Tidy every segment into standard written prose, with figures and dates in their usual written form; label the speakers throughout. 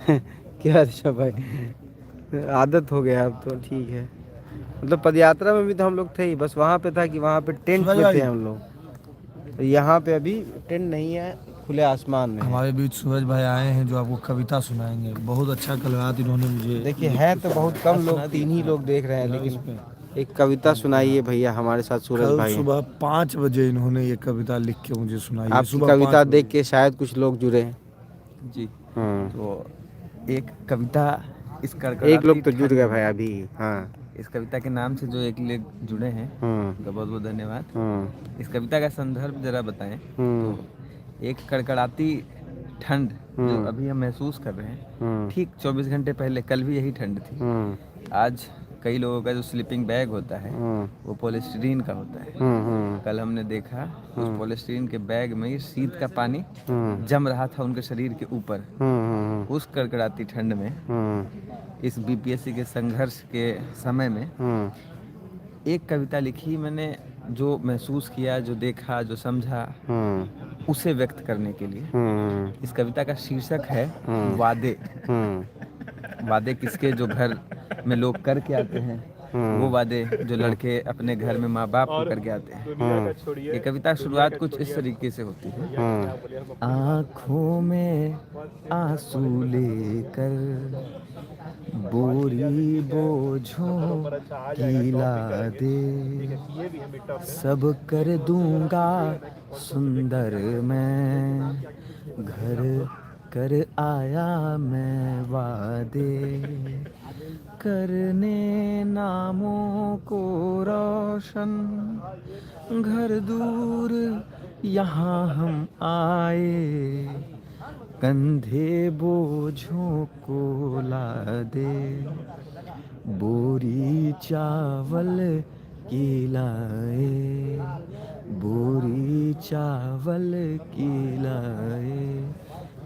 Speaker 1: क्या अच्छा भाई, आदत हो गया अब तो ठीक है। मतलब पदयात्रा में भी तो हम लोग थे ही, बस वहाँ पे था कि वहाँ पे टेंट
Speaker 2: सूरज
Speaker 1: में थे
Speaker 2: भाई,
Speaker 1: हम लोग। तो यहाँ पे अभी टेंट नहीं है, खुले आसमान में है।
Speaker 2: हमारे बीच सूरज भाई आए हैं जो आपको कविता सुनाएंगे। बहुत अच्छा कलवात इन्होंने मुझे
Speaker 1: देखिए
Speaker 2: लिख
Speaker 1: है
Speaker 2: के
Speaker 1: तो बहुत
Speaker 2: सुनाया।
Speaker 1: कम
Speaker 2: आज
Speaker 1: लोग,
Speaker 2: सुना दिए,
Speaker 1: 3 ही लोग देख रहे हैं,
Speaker 2: सुनाओ इस
Speaker 1: लेकिन
Speaker 2: पे।
Speaker 1: एक कविता सुनाइए भैया, हमारे साथ सूरज
Speaker 2: कल
Speaker 1: भाई हैं।
Speaker 2: सुबह 5 बजे इन्होंने ये कविता लिख के मुझे सुनाई है,
Speaker 1: आपकी
Speaker 2: सुबह
Speaker 1: कविता
Speaker 2: पाँच
Speaker 1: देख
Speaker 2: बजे
Speaker 1: के शायद कुछ लोग जुड़े हैं।
Speaker 3: जी।
Speaker 1: हम्म।
Speaker 3: तो एक कविता, इस
Speaker 1: एक
Speaker 3: कड़कड़ाती
Speaker 1: लोग तो जुड़
Speaker 3: ठंड
Speaker 1: गए
Speaker 3: में,
Speaker 1: भाई अभी। हाँ।
Speaker 3: इस कविता के नाम से जो एक लोग जुड़े हैं,
Speaker 1: हम्म।
Speaker 3: उनका बहुत बहुत धन्यवाद।
Speaker 1: हम्म।
Speaker 3: इस कविता का संदर्भ जरा बताएं।
Speaker 1: हम्म।
Speaker 3: तो एक कड़कड़ाती ठंड जो
Speaker 1: हम्म।
Speaker 3: अभी हम महसूस कर रहे हैं,
Speaker 1: हम्म।
Speaker 3: ठीक 24 घंटे पहले कल भी यही ठंड थी।
Speaker 1: हम्म।
Speaker 3: आज कई लोगों का जो स्लीपिंग बैग होता है
Speaker 1: हम्म।
Speaker 3: वो पॉलीस्टीरीन का होता है।
Speaker 1: हम्म।
Speaker 3: कल हमने देखा उस
Speaker 1: हम्म।
Speaker 3: पॉलीस्टीरीन के बैग में ही शीत का पानी
Speaker 1: हम्म।
Speaker 3: जम रहा था उनके शरीर के ऊपर।
Speaker 1: हम्म।
Speaker 3: उस कड़कड़ाती ठंड में,
Speaker 1: हम्म।
Speaker 3: इस बीपीएससी के संघर्ष के समय में,
Speaker 1: हम्म।
Speaker 3: एक कविता लिखी मैंने, जो महसूस किया, जो देखा, जो समझा,
Speaker 1: हम्म।
Speaker 3: उसे व्यक्त करने के लिए।
Speaker 1: हम्म।
Speaker 3: इस कविता का शीर्षक है
Speaker 1: हम्म।
Speaker 3: वादे।
Speaker 1: हम्म।
Speaker 3: वादे किसके? जो घर में लोग करके आते हैं, वो वादे जो लड़के अपने घर में माँ बाप को करके आते हैं। ये कविता की शुरुआत कुछ इस तरीके से होती है। आँखों में आंसू लेकर बोरी बोझों की लादे, सब कर दूंगा सुंदर मैं, घर कर आया मैं वादे, करने नामों को रोशन, घर दूर यहाँ हम आए, कंधे बोझों को लादे, बोरी चावल की लाए, बोरी चावल की लाए।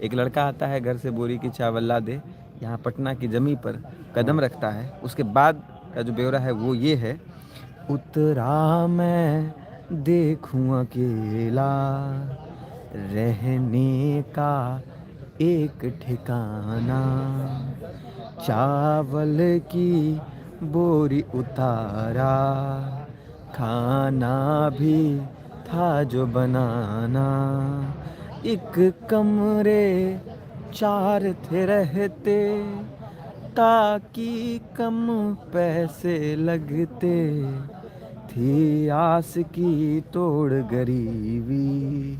Speaker 3: एक लड़का आता है, घर से बोरी की चावल ला दे, यहाँ पटना की जमी पर कदम रखता है। उसके बाद का जो ब्यौरा है वो ये है। उतरा मैं देखूं अकेला, रहने का एक ठिकाना, चावल की बोरी उतारा, खाना भी था जो बनाना, एक कमरे 4 थे रहते, ताकि कम पैसे लगते, थी आस की तोड़ गरीबी,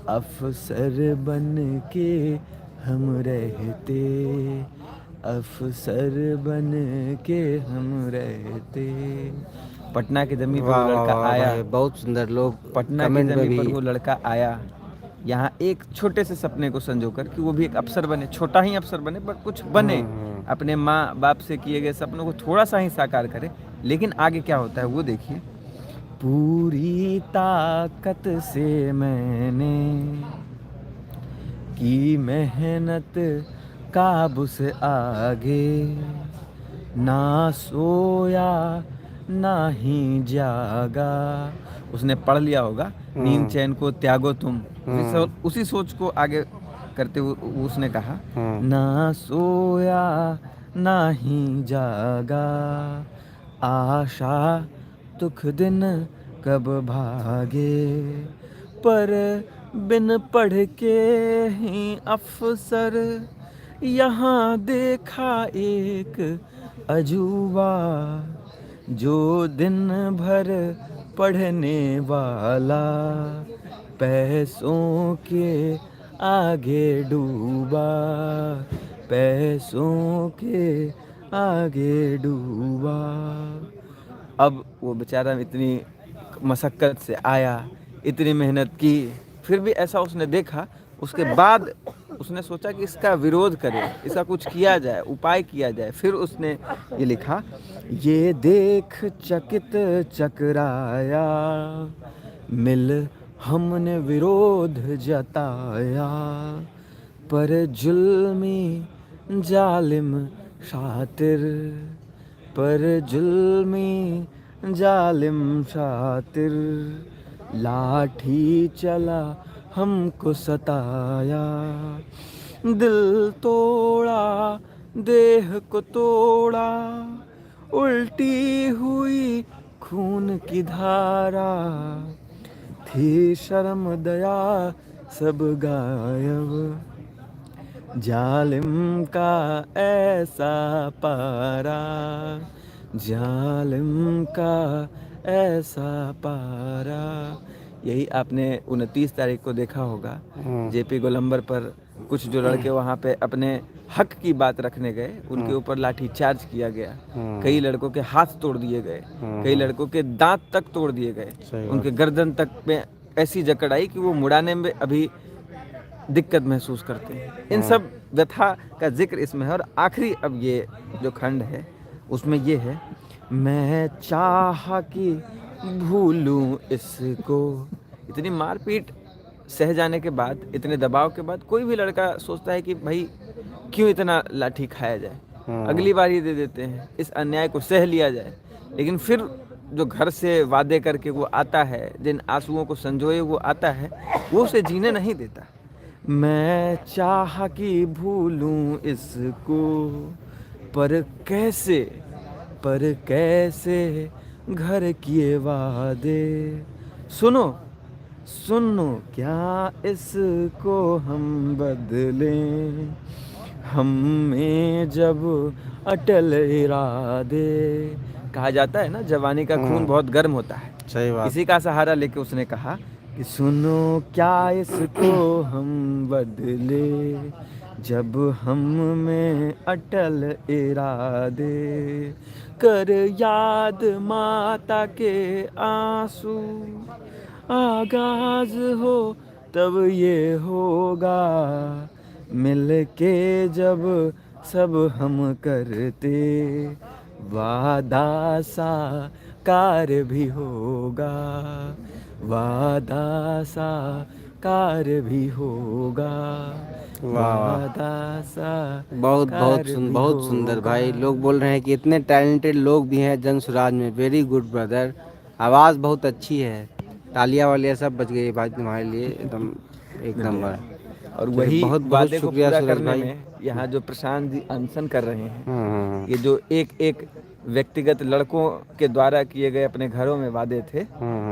Speaker 3: अफसर बन के हम रहते, अफसर बन के हम रहते। पटना की जमी पर वो
Speaker 1: वाह वाह
Speaker 3: लड़का
Speaker 1: वाह
Speaker 3: आया,
Speaker 1: भाई, बहुत सुंदर। लोग
Speaker 3: पटना की
Speaker 1: कमेंट में
Speaker 3: जमी
Speaker 1: भी।
Speaker 3: पर वो लड़का आया, यहाँ एक छोटे से सपने को संजोकर कि वो भी एक अफसर बने, छोटा ही अफसर बने पर कुछ बने,
Speaker 1: हम्म।
Speaker 3: अपने माँ बाप से किए गए सपनों को थोड़ा सा ही साकार करे। लेकिन आगे क्या होता है वो देखिए। पूरी ताकत से मैंने की मेहनत काबू से आगे, ना सोया ना ही जागा। उसने पढ़ लिया होगा, नींद
Speaker 1: हम्म।
Speaker 3: चैन को त्यागो तुम।
Speaker 1: हम्म।
Speaker 3: उसी सोच को आगे करते हुए उसने कहा,
Speaker 1: हम्म।
Speaker 3: ना सोया ना ही जागा, आशा दुख दिन कब भागे, पर बिन पढ़ के ही अफसर यहाँ देखा एक अजूबा, जो दिन भर पढ़ने वाला पैसों के आगे डूबा, पैसों के आगे डूबा। अब वो बेचारा इतनी मशक्क़त से आया, इतनी मेहनत की, फिर भी ऐसा उसने देखा। उसके बाद उसने सोचा कि इसका विरोध करे, इसका कुछ किया जाए, उपाय किया जाए। फिर उसने ये लिखा, ये देख चकित चकराया, मिल हमने विरोध जताया, पर जुल्मी जालिम शातिर, पर जुल्मी जालिम शातिर, लाठी चला हमको सताया, दिल तोड़ा, देह को तोड़ा, उल्टी हुई खून की धारा, थी शर्म दया सब गायब, जालिम का ऐसा पारा, जालिम का ऐसा पारा। यही आपने 29 तारीख को देखा होगा, जेपी गोलंबर पर कुछ जो लड़के वहाँ पे अपने हक की बात रखने गए, उनके ऊपर लाठी चार्ज किया गया। कई लड़कों के हाथ तोड़ दिए गए, कई लड़कों के दांत तक तोड़ दिए गए, उनके गर्दन तक में ऐसी जकड़ आई कि वो मुड़ाने में अभी दिक्कत महसूस करते हैं। इन सब व्यथा का जिक्र इसमें है। और आखिरी अब ये जो खंड है उसमें ये है, मैं चाहा कि भूलूं इसको। इतनी मारपीट सह जाने के बाद, इतने दबाव के बाद कोई भी लड़का सोचता है कि भाई क्यों इतना लाठी खाया जाए, अगली बार ही दे देते हैं, इस अन्याय को सह लिया जाए। लेकिन फिर जो घर से वादे करके वो आता है, जिन आंसुओं को संजोए वो आता है, वो उसे जीने नहीं देता। मैं चाहा कि भूलूं इसको, पर कैसे घर किए वादे, सुनो सुनो क्या इसको हम बदलें, हम में जब अटल इरादे। कहा जाता है ना, जवानी का खून बहुत गर्म होता है।
Speaker 1: सही बात।
Speaker 3: इसी का सहारा लेके उसने कहा कि सुनो क्या इसको हम बदले, जब हम में अटल इरादे, कर याद माता के आंसू, आगाज हो तब ये होगा, मिल के जब सब हम करते, वादा सा कार्य भी होगा, वादा सा कार्य भी होगा, वादा सा कार्य भी
Speaker 1: बहुत सुंदर
Speaker 3: होगा।
Speaker 1: भाई। लोग बोल रहे हैं कि इतने टैलेंटेड लोग भी हैं जनसुराज में। वेरी गुड ब्रदर, आवाज़ बहुत अच्छी है। तालियां वालियां सब बच गई भाई तुम्हारे लिए, एकदम एक नंबर।
Speaker 3: और वही
Speaker 1: बहुत बहुत
Speaker 3: वादे को
Speaker 1: शुक्रिया
Speaker 3: पूरा
Speaker 1: सूरज
Speaker 3: करने
Speaker 1: भाई।
Speaker 3: में यहाँ जो प्रशांत जी अनशन कर रहे हैं,
Speaker 1: हम्म,
Speaker 3: ये जो एक एक व्यक्तिगत लड़कों के द्वारा किए गए अपने घरों में वादे थे,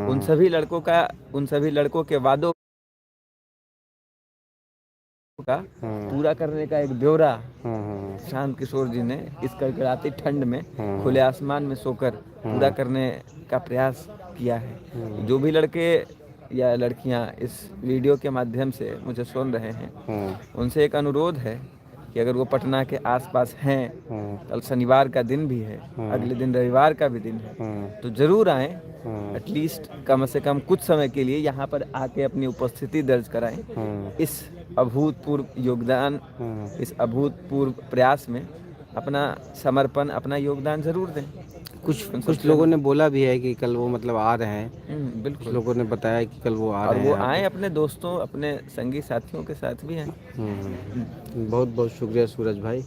Speaker 3: उन सभी लड़कों के वादों का पूरा करने का एक ब्यौरा शांत किशोर जी ने इस कड़कड़ाती ठंड में खुले आसमान में सोकर पूरा करने का प्रयास किया है। जो भी लड़के या लड़कियां इस वीडियो के माध्यम से मुझे सुन रहे हैं, उनसे एक अनुरोध है कि अगर वो पटना के आसपास हैं, कल शनिवार का दिन भी है, अगले दिन रविवार का भी दिन है, तो ज़रूर आएँ। एटलीस्ट कम से कम कुछ समय के लिए यहाँ पर आके अपनी उपस्थिति दर्ज कराएं। इस अभूतपूर्व योगदान, इस अभूतपूर्व प्रयास में अपना समर्पण, अपना योगदान ज़रूर दें।
Speaker 1: कुछ लोगों ने बोला भी है कि कल वो मतलब आ रहे हैं।
Speaker 3: बिल्कुल।
Speaker 1: कुछ लोगों ने बताया कि कल वो आ
Speaker 3: और
Speaker 1: रहे
Speaker 3: वो
Speaker 1: हैं।
Speaker 3: आए अपने दोस्तों, अपने संगी साथियों के साथ भी हैं।
Speaker 1: बहुत बहुत शुक्रिया सूरज भाई।